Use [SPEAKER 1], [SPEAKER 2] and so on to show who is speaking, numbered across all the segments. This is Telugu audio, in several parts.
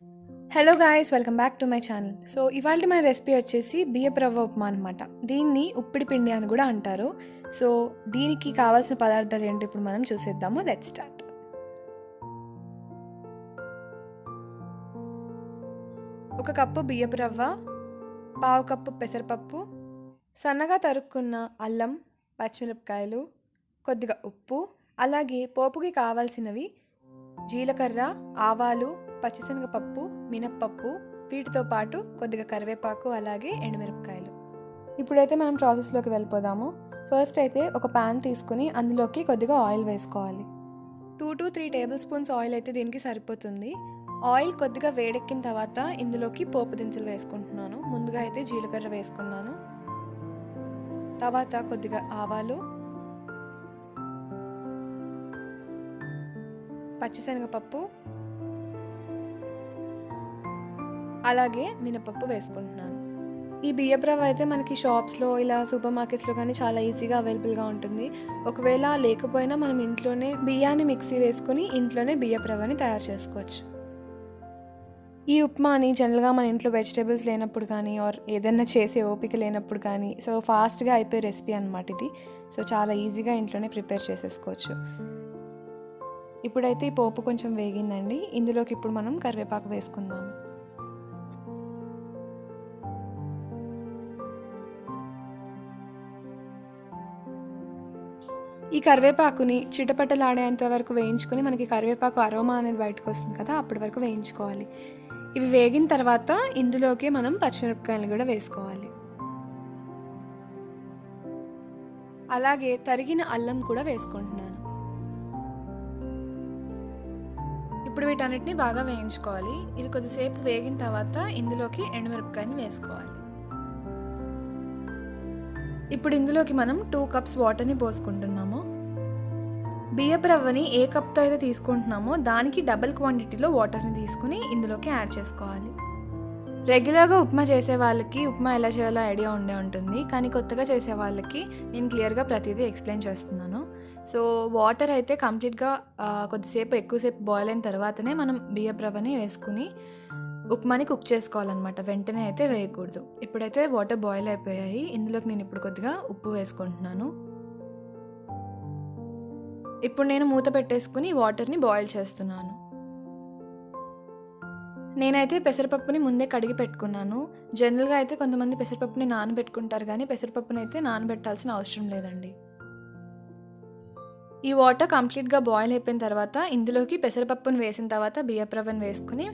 [SPEAKER 1] Hello guys, welcome back to my channel. So ఇవాళ మన రెసిపీ వచ్చేసి బియ్యపు రవ్వ ఉప్మా అనమాట. దీన్ని ఉప్పిడి పిండి అని కూడా అంటారు. సో దీనికి కావాల్సిన పదార్థాలు ఏంటి ఇప్పుడు మనం చూసేద్దాము. Let's start. ఒక కప్పు బియ్యపు రవ్వ, పావు కప్పు పెసరపప్పు, సన్నగా తరుక్కున్న అల్లం, పచ్చిమిరపకాయలు, కొద్దిగా ఉప్పు, అలాగే పోపుకి కావాల్సినవి జీలకర్ర, ఆవాలు, పచ్చిశనగపప్పు, మినప్పప్పు, వీటితో పాటు కొద్దిగా కరివేపాకు, అలాగే ఎండుమిరపకాయలు. ఇప్పుడైతే మనం ప్రాసెస్లోకి వెళ్ళిపోదాము. ఫస్ట్ అయితే ఒక ప్యాన్ తీసుకుని అందులోకి కొద్దిగా ఆయిల్ వేసుకోవాలి. 2 to 3 టేబుల్ స్పూన్స్ ఆయిల్ అయితే దీనికి సరిపోతుంది. ఆయిల్ కొద్దిగా వేడెక్కిన తర్వాత ఇందులోకి పోపు దినుసులు వేసుకుంటున్నాను. ముందుగా అయితే జీలకర్ర వేసుకున్నాను, తర్వాత కొద్దిగా ఆవాలు, పచ్చిశనగపప్పు, అలాగే మినపప్పు వేసుకుంటున్నాను. ఈ బియ్యపు రవ్వ అయితే మనకి షాప్స్లో ఇలా సూపర్ మార్కెట్స్లో కానీ చాలా ఈజీగా అవైలబుల్గా ఉంటుంది. ఒకవేళ లేకపోయినా మనం ఇంట్లోనే బియ్యాన్ని మిక్సీ వేసుకుని ఇంట్లోనే బియ్యపు రవ్వని తయారు చేసుకోవచ్చు. ఈ ఉప్మాని జనరల్గా మన ఇంట్లో వెజిటేబుల్స్ లేనప్పుడు కానీ ఆర్ ఏదైనా చేసే ఓపిక లేనప్పుడు కానీ సో ఫాస్ట్గా అయిపోయే రెసిపీ అనమాట ఇది. సో చాలా ఈజీగా ఇంట్లోనే ప్రిపేర్ చేసేసుకోవచ్చు. ఇప్పుడైతే ఈ పోపు కొంచెం వేగిందండి. ఇందులోకి ఇప్పుడు మనం కరివేపాకు వేసుకుందాం. ఈ కరివేపాకుని చిటపటలాడేంత వరకు వేయించుకొని మనకి కరివేపాకు అరోమా అనేది బయటకు వస్తుంది కదా, అప్పటి వరకు వేయించుకోవాలి. ఇవి వేగిన తర్వాత ఇందులోకి మనం పచ్చిమిరపకాయలు కూడా వేసుకోవాలి. అలాగే తరిగిన అల్లం కూడా వేసుకుంటున్నాను. ఇప్పుడు వీటన్నిటిని బాగా వేయించుకోవాలి. ఇవి కొద్దిసేపు వేగిన తర్వాత ఇందులోకి ఎండుమిరపకాయని వేసుకోవాలి. ఇప్పుడు ఇందులోకి మనం 2 కప్స్ వాటర్ని పోసుకుంటున్నాము. బియ్యపు రవ్వని ఏ కప్తో అయితే తీసుకుంటున్నామో దానికి డబుల్ క్వాంటిటీలో వాటర్ని తీసుకుని ఇందులోకి యాడ్ చేసుకోవాలి. రెగ్యులర్గా ఉప్మా చేసే వాళ్ళకి ఉప్మా ఎలా చేయాలో ఐడియా ఉండే ఉంటుంది, కానీ కొత్తగా చేసే వాళ్ళకి నేను క్లియర్గా ప్రతిదీ ఎక్స్ప్లెయిన్ చేస్తున్నాను. సో వాటర్ అయితే కంప్లీట్గా కొద్దిసేపు ఎక్కువసేపు బాయిల్ అయిన తర్వాతనే మనం బియ్యపు రవ్వని వేసుకుని ఉప్మాని కుక్ చేసుకోవాలన్నమాట. వెంటనే అయితే వేయకూడదు. ఇప్పుడైతే వాటర్ బాయిల్ అయిపోయాయి. ఇందులోకి నేను ఇప్పుడు కొద్దిగా ఉప్పు వేసుకుంటున్నాను. ఇప్పుడు నేను మూత పెట్టేసుకుని వాటర్ని బాయిల్ చేస్తున్నాను. నేనైతే పెసరపప్పుని ముందే కడిగి పెట్టుకున్నాను. జనరల్గా అయితే కొంతమంది పెసరపప్పుని నానబెట్టుకుంటారు, కానీ పెసరపప్పుని అయితే నానబెట్టాల్సిన అవసరం లేదండి. ఈ వాటర్ కంప్లీట్గా బాయిల్ అయిపోయిన తర్వాత ఇందులోకి పెసరపప్పును వేసిన తర్వాత బియ్యపు రవ్వను వేసుకుని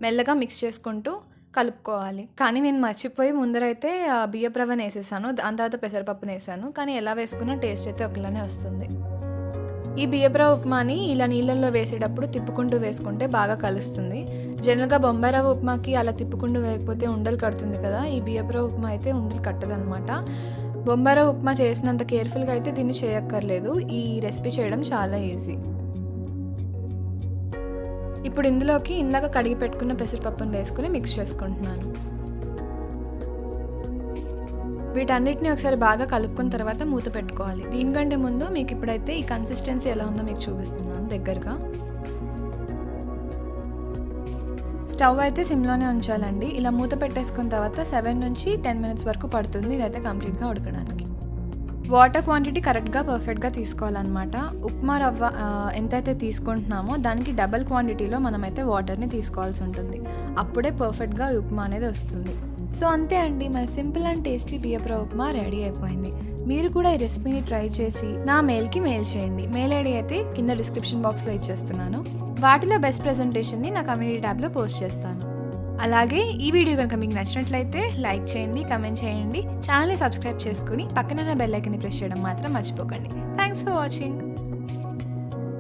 [SPEAKER 1] మెల్లగా మిక్స్ చేసుకుంటూ కలుపుకోవాలి. కానీ నేను మర్చిపోయి ముందరైతే బియ్యపు రవ్వను వేసేసాను, దాని తర్వాత పెసరపప్పును వేసాను. కానీ ఎలా వేసుకున్నా టేస్ట్ అయితే ఒకలానే వస్తుంది. ఈ బియ్యపు రవ్వ ఉప్మాని ఇలా నీళ్ళల్లో వేసేటప్పుడు తిప్పుకుంటూ వేసుకుంటే బాగా కలుస్తుంది. జనరల్గా బొంబాయి రవ్వ ఉప్మాకి అలా తిప్పుకుంటూ వేయకపోతే ఉండలు కడుతుంది కదా, ఈ బియ్యపు రవ్వ ఉప్మా అయితే ఉండలు కట్టదనమాట. బొంబాయి రవ్వ ఉప్మా చేసినంత కేర్ఫుల్గా అయితే దీన్ని చేయక్కర్లేదు. ఈ రెసిపీ చేయడం చాలా ఈజీ. ఇప్పుడు ఇందులోకి ఇందాక కడిగి పెట్టుకున్న పెసరపప్పును వేసుకుని మిక్స్ చేసుకుంటున్నాను. వీటన్నిటిని ఒకసారి బాగా కలుపుకున్న తర్వాత మూత పెట్టుకోవాలి. దీనికంటే ముందు మీకు ఇప్పుడైతే ఈ కన్సిస్టెన్సీ ఎలా ఉందో మీకు చూపిస్తున్నాను దగ్గరగా. స్టవ్ అయితే సిమ్లోనే ఉంచాలండి. ఇలా మూత పెట్టేసుకున్న తర్వాత 7 నుంచి 10 మినిట్స్ వరకు పడుతుంది ఇదైతే కంప్లీట్గా ఉడకడానికి. వాటర్ క్వాంటిటీ కరెక్ట్గా పర్ఫెక్ట్గా తీసుకోవాలన్నమాట. ఉప్మా రవ్వ ఎంతైతే తీసుకుంటున్నామో దానికి డబల్ క్వాంటిటీలో మనమైతే వాటర్ని తీసుకోవాల్సి ఉంటుంది. అప్పుడే పర్ఫెక్ట్గా ఉప్మా అనేది వస్తుంది. సో అంతే అండి, మన సింపుల్ అండ్ టేస్టీ బియ్యపు రవ్వ ఉప్మా రెడీ అయిపోయింది. మీరు కూడా ఈ రెసిపీని ట్రై చేసి నా మెయిల్కి మెయిల్ చేయండి. మెయిల్ ఐడి అయితే కింద డిస్క్రిప్షన్ బాక్స్లో ఇచ్చేస్తున్నాను. వాటిలో బెస్ట్ ప్రెజెంటేషన్ని నా కమ్యూనిటీ ట్యాబ్లో పోస్ట్ చేస్తాను. అలాగే ఈ వీడియో కనుక మీకు నచ్చినట్లయితే లైక్ చేయండి, కమెంట్ చేయండి, ఛానల్ని సబ్స్క్రైబ్ చేసుకుని పక్కన బెల్ ఐకాన్ని ప్రెస్ చేయడం మాత్రం మర్చిపోకండి. Thanks for watching.